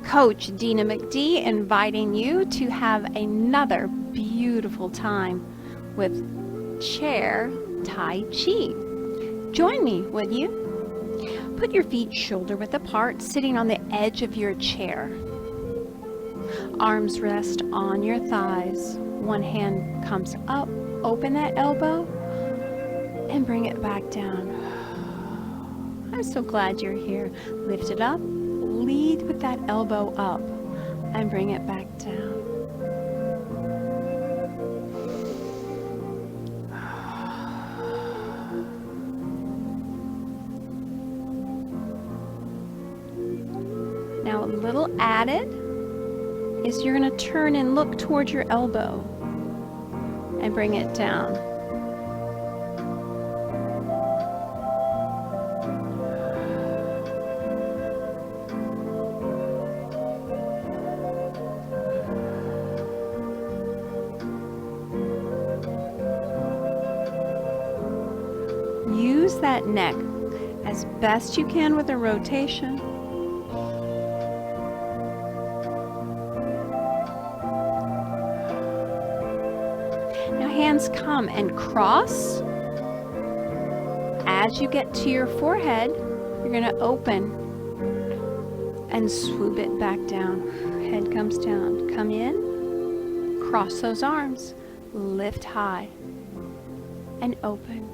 Coach Dina McD inviting you to have another beautiful time with Chair Tai Chi. Join me, would you? Put your feet shoulder width apart, sitting on the edge of your chair. Arms rest on your thighs. One hand comes up, open that elbow, and bring it back down. I'm so glad you're here. Lift it up, lead with that elbow up, and bring it back down. Now a little added is you're going to turn and look towards your elbow and bring it down. Use that neck as best you can with a rotation. Now hands come and cross. As you get to your forehead, you're going to open and swoop it back down. Head comes down. Come in, cross those arms, lift high, and open.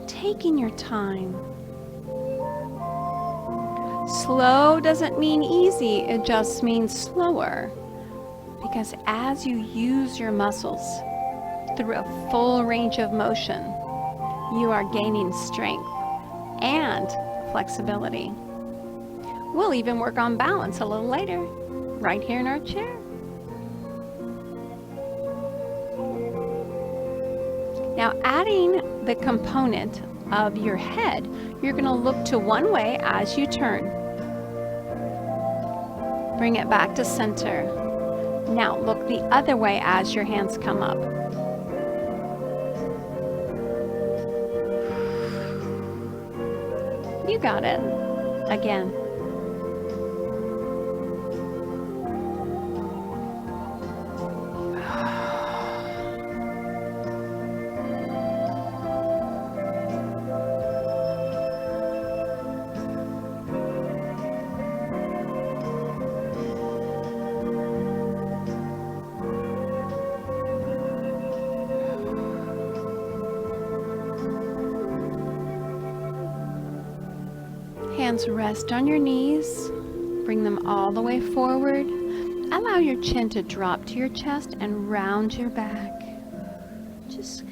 Taking your time. Slow doesn't mean easy, it just means slower. Because as you use your muscles through a full range of motion, you are gaining strength and flexibility. We'll even work on balance a little later, right here in our chair. Now, adding the component of your head, you're going to look to one way as you turn. Bring it back to center. Now look the other way as your hands come up. You got it. Again. Hands rest on your knees. Bring them all the way forward. Allow your chin to drop to your chest and round your back. Just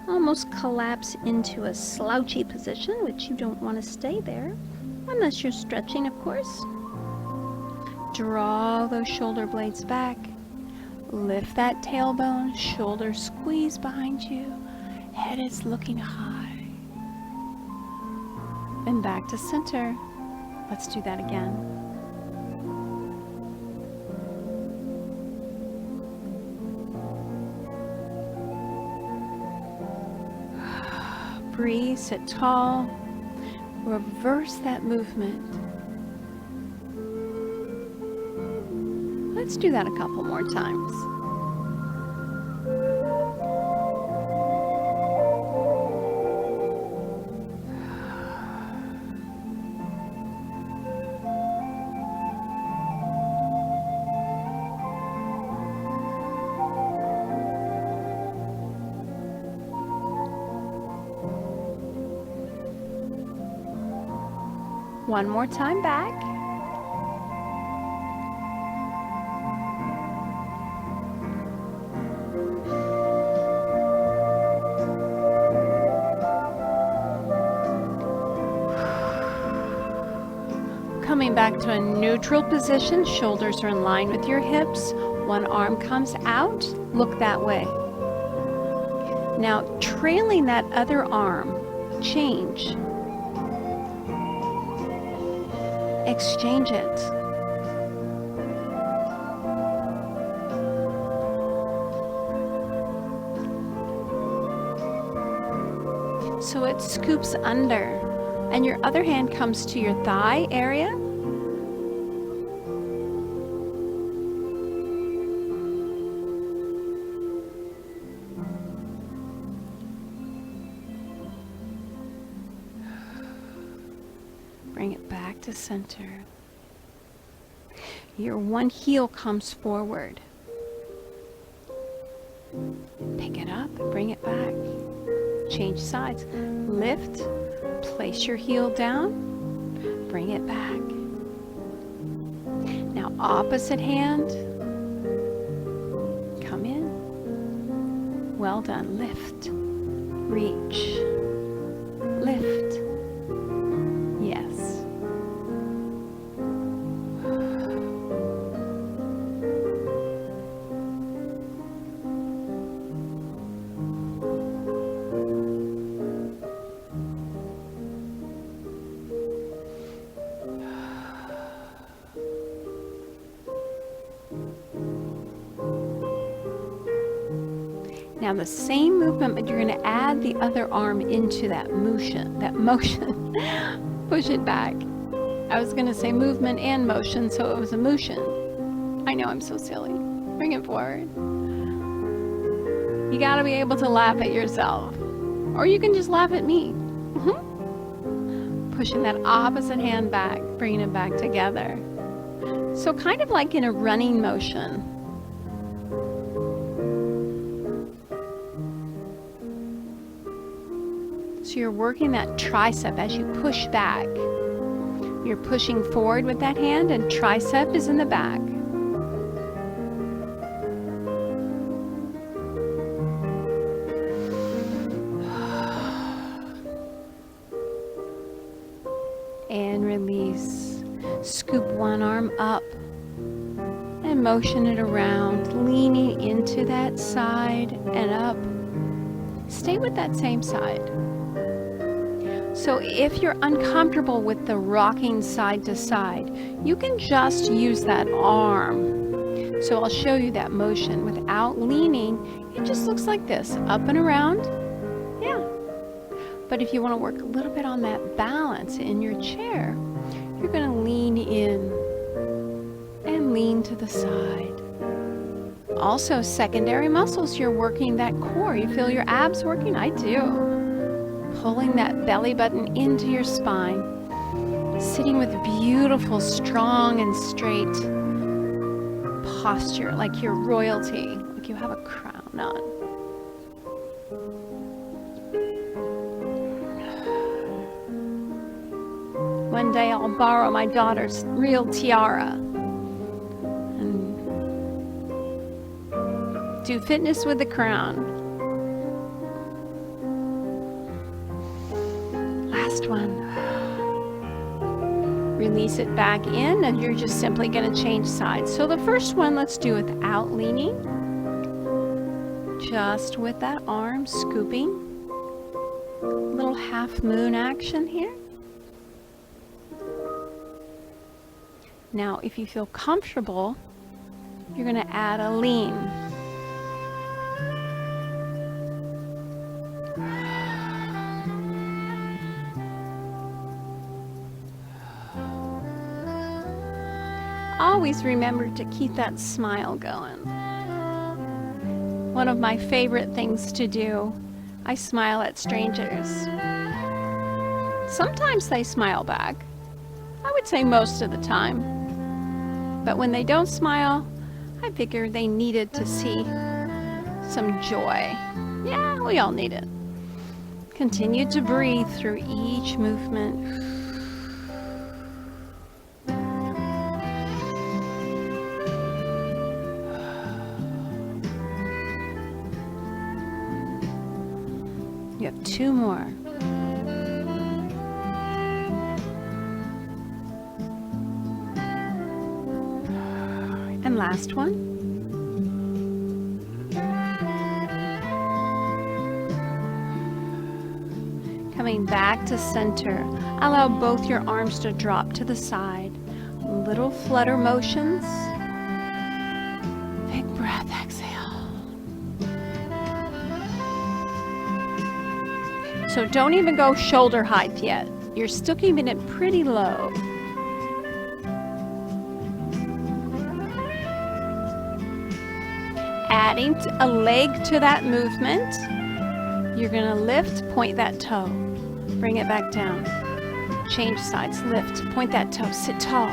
almost collapse into a slouchy position, which you don't want to stay there, unless you're stretching, of course. Draw those shoulder blades back. Lift that tailbone, shoulders squeeze behind you. Head is looking high. And back to center. Let's do that again. Breathe, sit tall. Reverse that movement. Let's do that a couple more times. One more time back. Coming back to a neutral position, shoulders are in line with your hips. One arm comes out, look that way. Now trailing that other arm, change. Exchange it. So it scoops under. And your other hand comes to your thigh area. Bring it back to center. Your one heel comes forward. Pick it up, bring it back. Change sides. Lift, place your heel down, bring it back. Now opposite hand. Come in. Well done. Lift, reach, lift. Yes. Now the same movement, but you're going to add the other arm into that motion. Push it back. I was going to say movement and motion, so it was a motion. I know, I'm so silly. Bring it forward. You got to be able to laugh at yourself. Or you can just laugh at me. Pushing that opposite hand back, bringing it back together. So kind of like in a running motion. So you're working that tricep as you push back. You're pushing forward with that hand and tricep is in the back. And release. Scoop one arm up and motion it around, leaning into that side and up. Stay with that same side. So if you're uncomfortable with the rocking side to side, you can just use that arm. So I'll show you that motion without leaning. It just looks like this, up and around. Yeah. But if you want to work a little bit on that balance in your chair, you're going to lean in and lean to the side. Also, secondary muscles, you're working that core. You feel your abs working? I do. Pulling that belly button into your spine, sitting with beautiful, strong and straight posture, like you're royalty, like you have a crown on. One day I'll borrow my daughter's real tiara and do fitness with the crown. One. Release it back in and you're just simply going to change sides. So the first one, let's do without leaning. Just with that arm scooping. Little half moon action here. Now if you feel comfortable, you're going to add a lean. Always remember to keep that smile going. One of my favorite things to do, I smile at strangers. Sometimes they smile back. I would say most of the time. But when they don't smile, I figure they needed to see some joy. Yeah, we all need it. Continue to breathe through each movement. You have two more. And last one. Coming back to center. Allow both your arms to drop to the side. Little flutter motions. Big breath, exhale. So don't even go shoulder height yet. You're still keeping it pretty low. Adding a leg to that movement, you're going to lift, point that toe, bring it back down. Change sides, lift, point that toe, sit tall.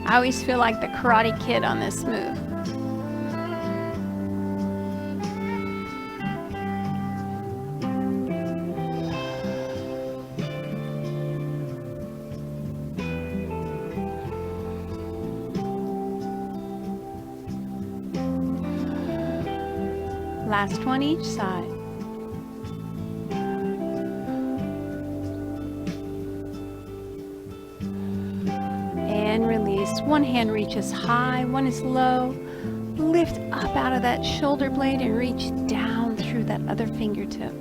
I always feel like the Karate Kid on this move. Last one each side. And release. One hand reaches high, one is low. Lift up out of that shoulder blade and reach down through that other fingertip.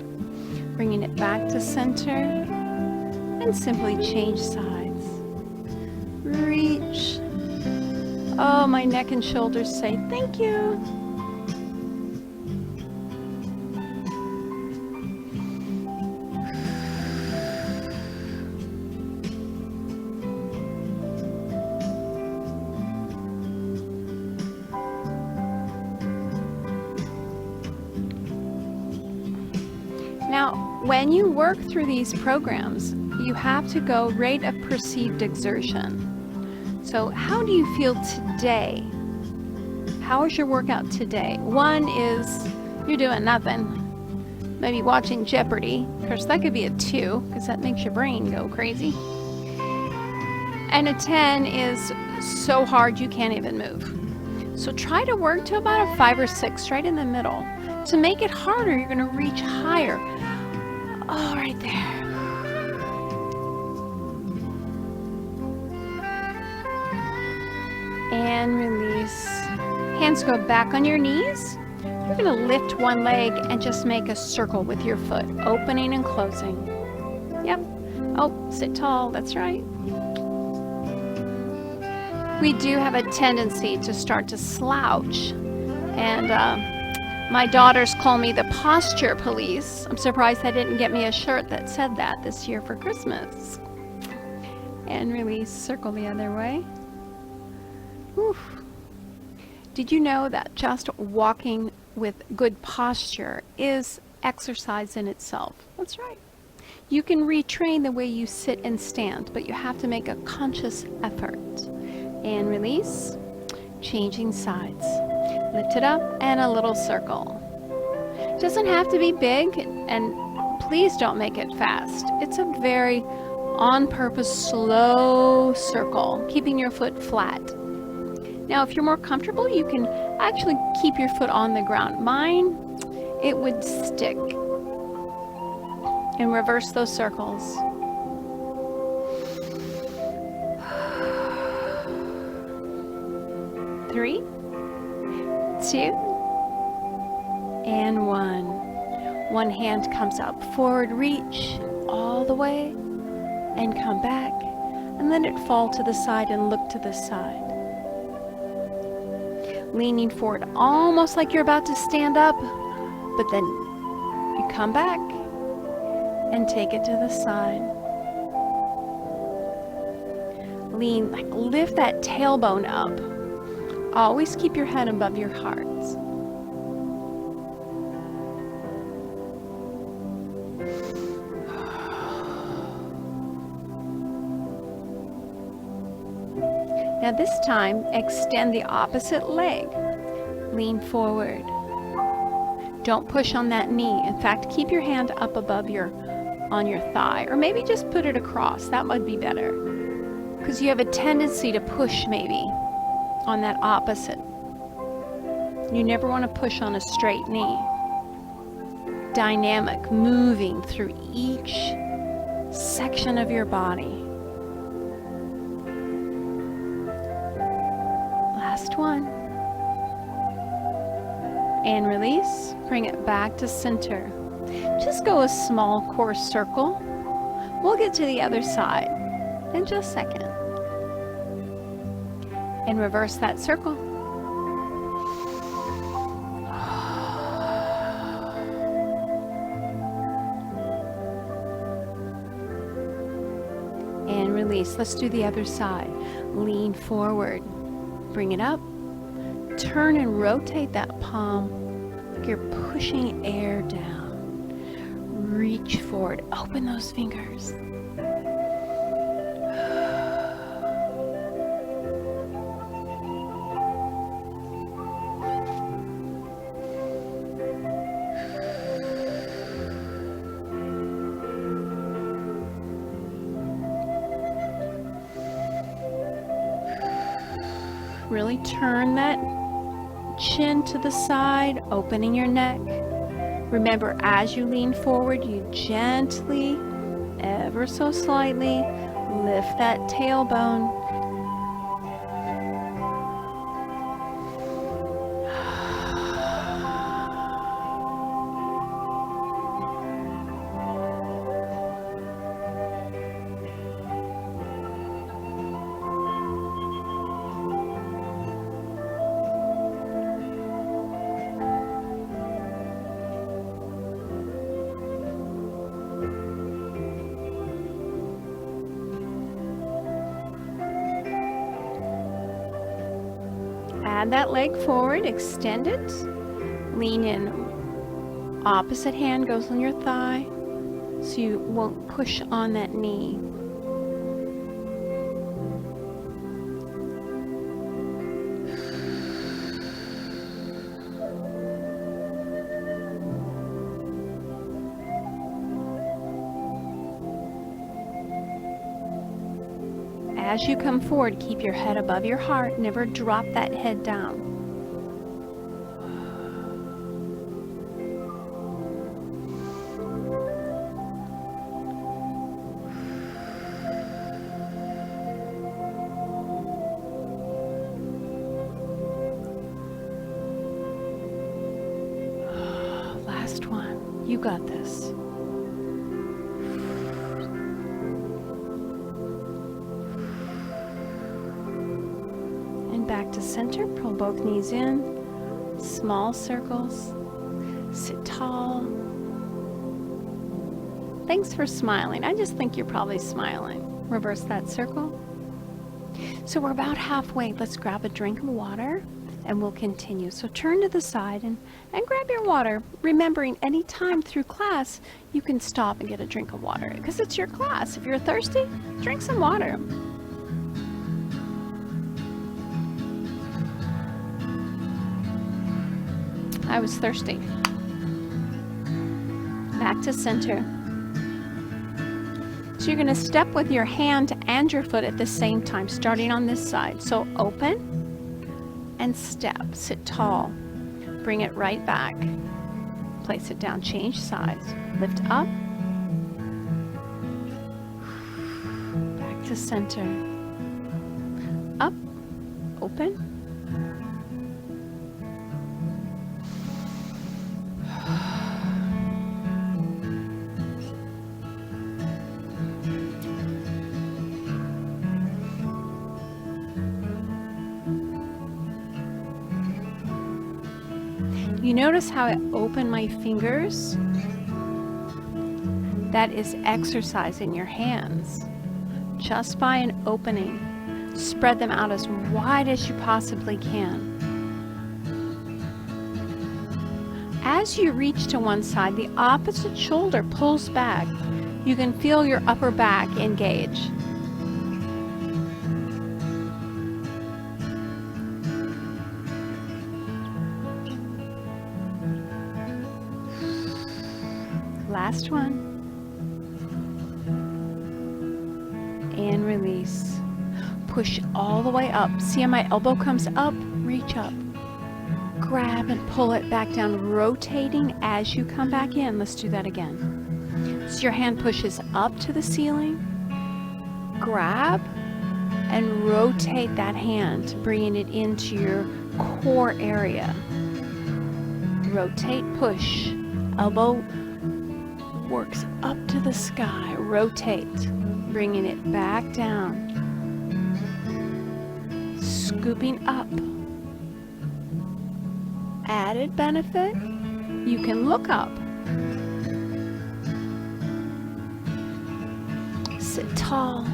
Bringing it back to center and simply change sides. Reach. Oh, my neck and shoulders say thank you. Now, when you work through these programs, you have to go rate of perceived exertion. So how do you feel today? How is your workout today? One is you're doing nothing. Maybe watching Jeopardy. Of course, that could be a 2 because that makes your brain go crazy. And a 10 is so hard you can't even move. So try to work to about a 5 or 6 right in the middle. To make it harder, you're going to reach higher. Oh, right there. And release. Hands go back on your knees. You're going to lift one leg and just make a circle with your foot, opening and closing. Yep. Oh, sit tall. That's right. We do have a tendency to start to slouch. And my daughters call me the posture police. I'm surprised they didn't get me a shirt that said that this year for Christmas. And release, circle the other way. Whew. Did you know that just walking with good posture is exercise in itself? That's right. You can retrain the way you sit and stand, but you have to make a conscious effort. And release, changing sides. Lift it up and a little circle. It doesn't have to be big, and please don't make it fast. It's a very on-purpose, slow circle, keeping your foot flat. Now, if you're more comfortable, you can actually keep your foot on the ground. Mine, it would stick. And reverse those circles. Three, 2, and 1. One hand comes up, forward, reach all the way, and come back, and let it fall to the side and look to the side. Leaning forward, almost like you're about to stand up, but then you come back and take it to the side. Lean, like lift that tailbone up. Always keep your head above your heart. Now this time, extend the opposite leg. Lean forward. Don't push on that knee. In fact, keep your hand up above on your thigh, or maybe just put it across. That would be better, because you have a tendency to push maybe on that opposite. You never want to push on a straight knee. Dynamic, moving through each section of your body. Last one. And release. Bring it back to center. Just go a small core circle. We'll get to the other side in just a second. And reverse that circle. release. Let's do the other side. Lean forward. Bring it up. Turn and rotate that palm like you're pushing air down. Reach forward. Open those fingers. Really turn that chin to the side, opening your neck. Remember, as you lean forward, you gently, ever so slightly, lift that tailbone. Add that leg forward, extend it, lean in. Opposite hand goes on your thigh, so you won't push on that knee. As you come forward, keep your head above your heart. Never drop that head down. Last one. You got this. Back to center, pull both knees in, small circles, sit tall. Thanks for smiling. I just think you're probably smiling. Reverse that circle. So we're about halfway. Let's grab a drink of water and we'll continue. So turn to the side and grab your water, remembering any time through class you can stop and get a drink of water because it's your class. If you're thirsty, drink some water. I was thirsty. Back to center. So you're going to step with your hand and your foot at the same time, starting on this side. So open and step. Sit tall. Bring it right back. Place it down. Change sides. Lift up. Back to center. Up. Open. You notice how I open my fingers? That is exercise in your hands. Just by an opening, spread them out as wide as you possibly can. As you reach to one side, the opposite shoulder pulls back. You can feel your upper back engage. Last one. And release. Push all the way up. See how my elbow comes up? Reach up. Grab and pull it back down, rotating as you come back in. Let's do that again. So your hand pushes up to the ceiling. Grab and rotate that hand, bringing it into your core area. Rotate, push. Elbow works up to the sky. Rotate, bringing it back down. Scooping up. Added benefit, you can look up. Sit tall.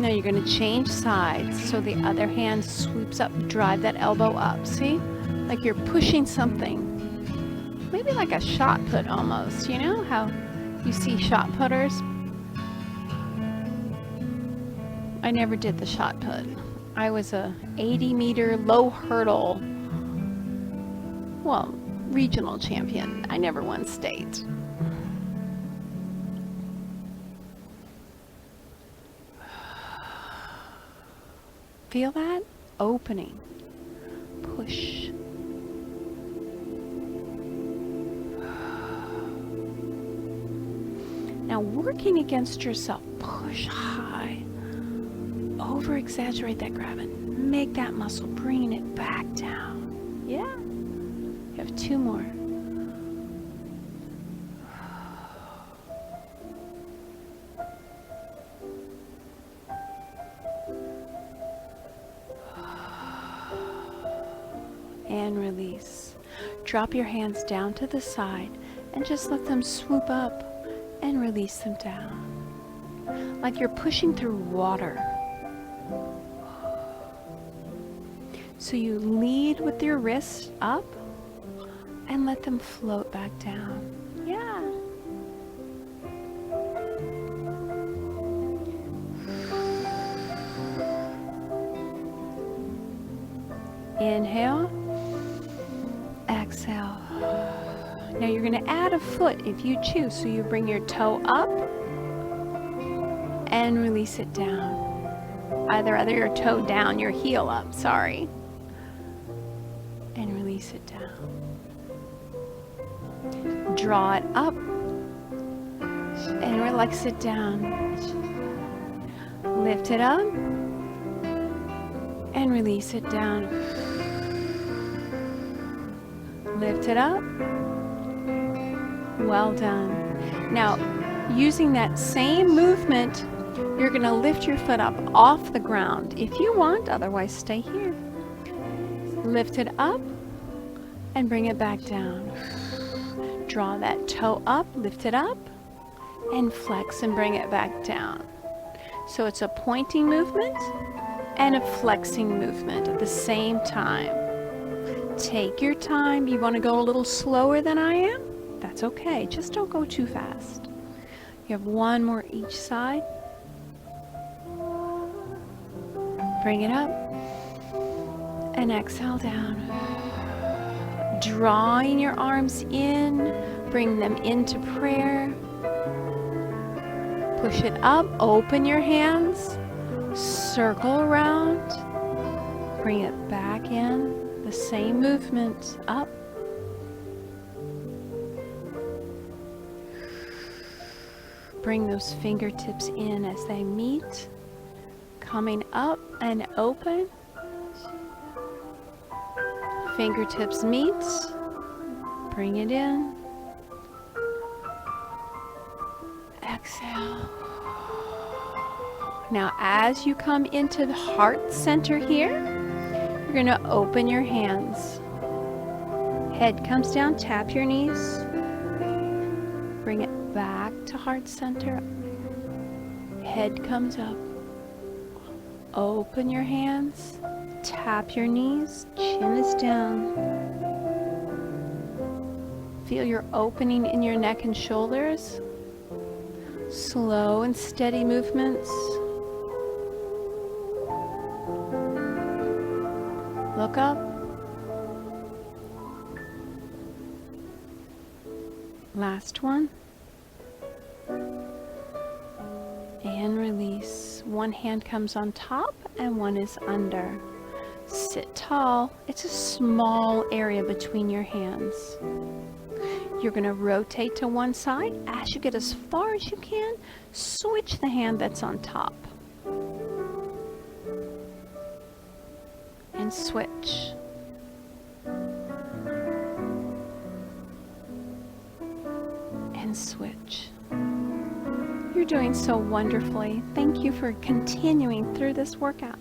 Now you're going to change sides. So the other hand swoops up, drive that elbow up. See? Like you're pushing something. Maybe like a shot put almost. You know how you see shot putters? I never did the shot put. I was a 80-meter low hurdle, well, regional champion. I never won state. Feel that? Opening. Push. Now working against yourself, push high. Over exaggerate that grab and make that muscle, bringing it back down. Yeah. You have 2 more. And release. Drop your hands down to the side and just let them swoop up and release them down. Like you're pushing through water. So you lead with your wrists up and let them float back down. Yeah. Inhale. Exhale. Now you're going to add a foot if you choose. So you bring your toe up and release it down. Either your toe down, your heel up, sorry. And release it down. Draw it up and relax it down. Lift it up and release it down. Lift it up. Well done. Now, using that same movement, you're going to lift your foot up off the ground if you want, otherwise stay here. Lift it up and bring it back down. Draw that toe up, lift it up, and flex and bring it back down. So it's a pointing movement and a flexing movement at the same time. Take your time. You want to go a little slower than I am? That's okay. Just don't go too fast. You have 1 more each side. Bring it up and exhale down. Drawing your arms in, bring them into prayer. Push it up, open your hands, circle around, bring it back in. The same movement, up. Bring those fingertips in as they meet. Coming up and open. Fingertips meet. Bring it in. Exhale. Now as you come into the heart center here, you're going to open your hands. Head comes down, tap your knees. Bring it back to heart center. Head comes up. Open your hands, tap your knees, chin is down. Feel your opening in your neck and shoulders. Slow and steady movements. Look up. Last one. And release. One hand comes on top and one is under. Sit tall. It's a small area between your hands. You're going to rotate to one side. As you get as far as you can, switch the hand that's on top. And switch. And switch. You're doing so wonderfully. Thank you for continuing through this workout.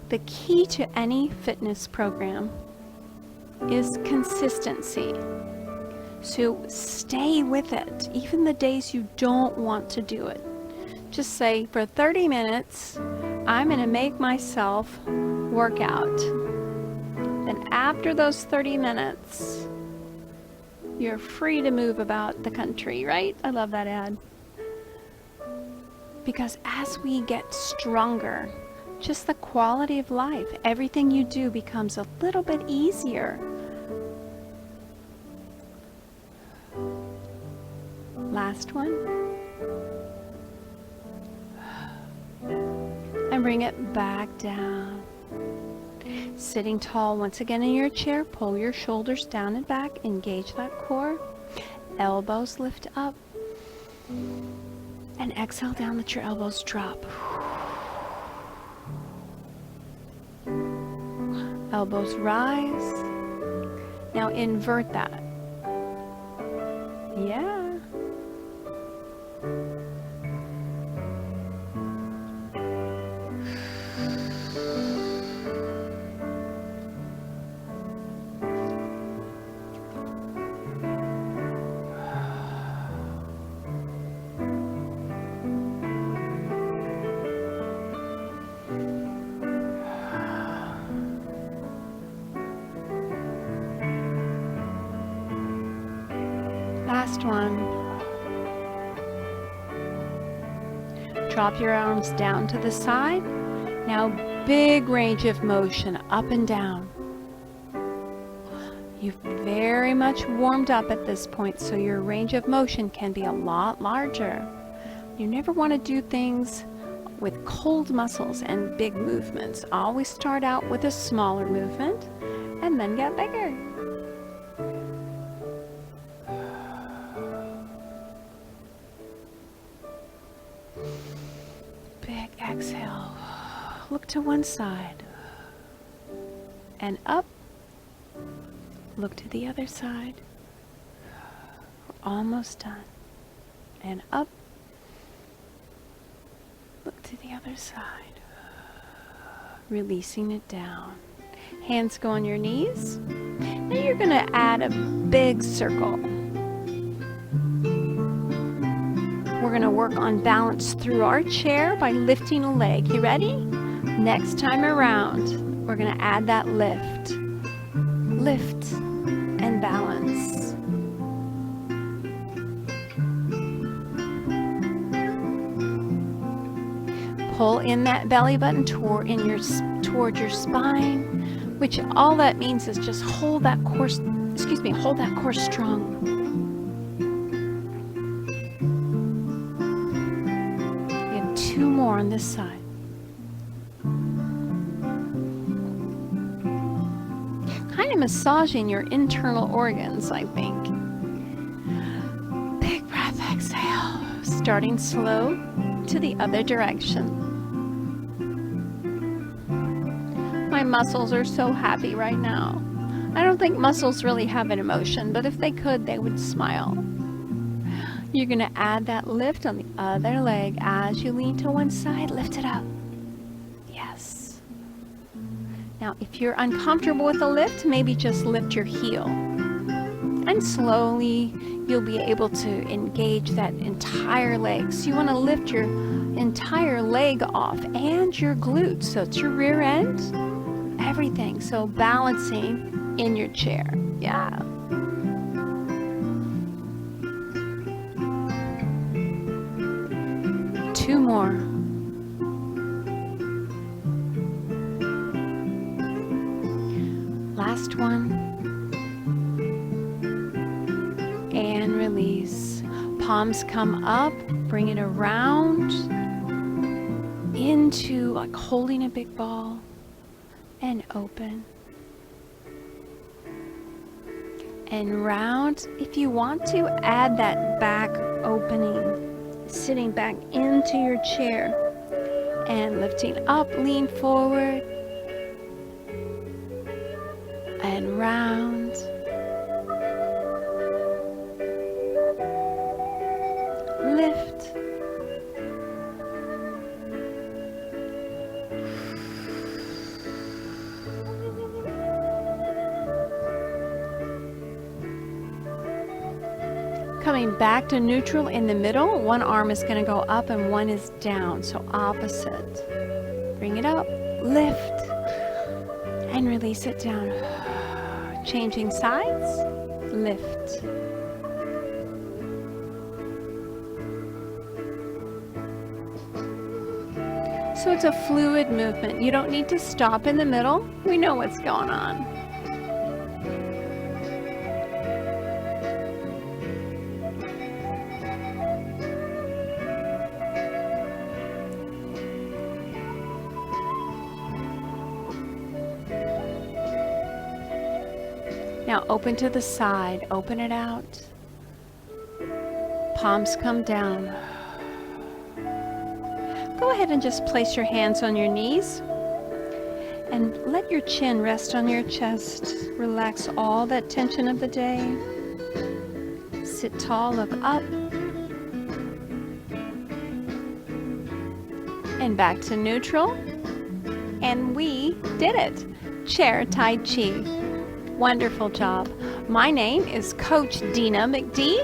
The key to any fitness program is consistency. So stay with it, even the days you don't want to do it. Just say, for 30 minutes, I'm going to make myself work out. Then after those 30 minutes, you're free to move about the country, right? I love that ad. Because as we get stronger, just the quality of life, everything you do becomes a little bit easier. Last one. And bring it back down. Sitting tall once again in your chair, pull your shoulders down and back, engage that core. Elbows lift up. And exhale down, let your elbows drop. Elbows rise. Now invert that. Yeah. Last one. Drop your arms down to the side. Now big range of motion up and down. You've very much warmed up at this point, so your range of motion can be a lot larger. You never want to do things with cold muscles and big movements. Always start out with a smaller movement and then get bigger. Big exhale. Look to one side and up. Look to the other side. We're almost done. And up. Look to the other side. Releasing it down. Hands go on your knees. Now you're going to add a big circle. We're going to work on balance through our chair by lifting a leg. You ready? Next time around, we're going to add that lift. Lift and balance. Pull in that belly button toward your spine, which all that means is just hold that core, hold that core strong. You have two more on this side. Kind of massaging your internal organs, I think. Big breath, exhale. Starting slow to the other direction. My muscles are so happy right now. I don't think muscles really have an emotion, but if they could, they would smile. You're going to add that lift on the other leg as you lean to one side. Lift it up. Yes. Now, if you're uncomfortable with the lift, maybe just lift your heel. And slowly, you'll be able to engage that entire leg. So you want to lift your entire leg off and your glutes. So it's your rear end, everything. So balancing in your chair. Yeah. Two more. Last one. And release. Palms come up, bring it around into like holding a big ball and open. And round. If you want to, add that back opening, sitting back into your chair and lifting up, lean forward and round. Lift. coming back to neutral in the middle. One arm is going to go up and one is down, so opposite. Bring it up, lift, and release it down. Changing sides, lift. So it's a fluid movement. You don't need to stop in the middle. We know what's going on. Now open to the side, open it out. Palms come down. Go ahead and just place your hands on your knees and let your chin rest on your chest. Relax all that tension of the day. Sit tall, look up. And back to neutral. And we did it. Chair Tai Chi. Wonderful job. My name is Coach Dina McD,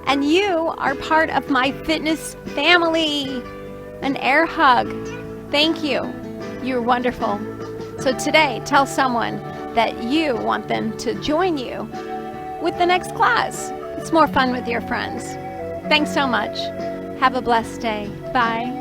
and you are part of my fitness family. An air hug. Thank you. You're wonderful. So today, tell someone that you want them to join you with the next class. It's more fun with your friends. Thanks so much. Have a blessed day. Bye.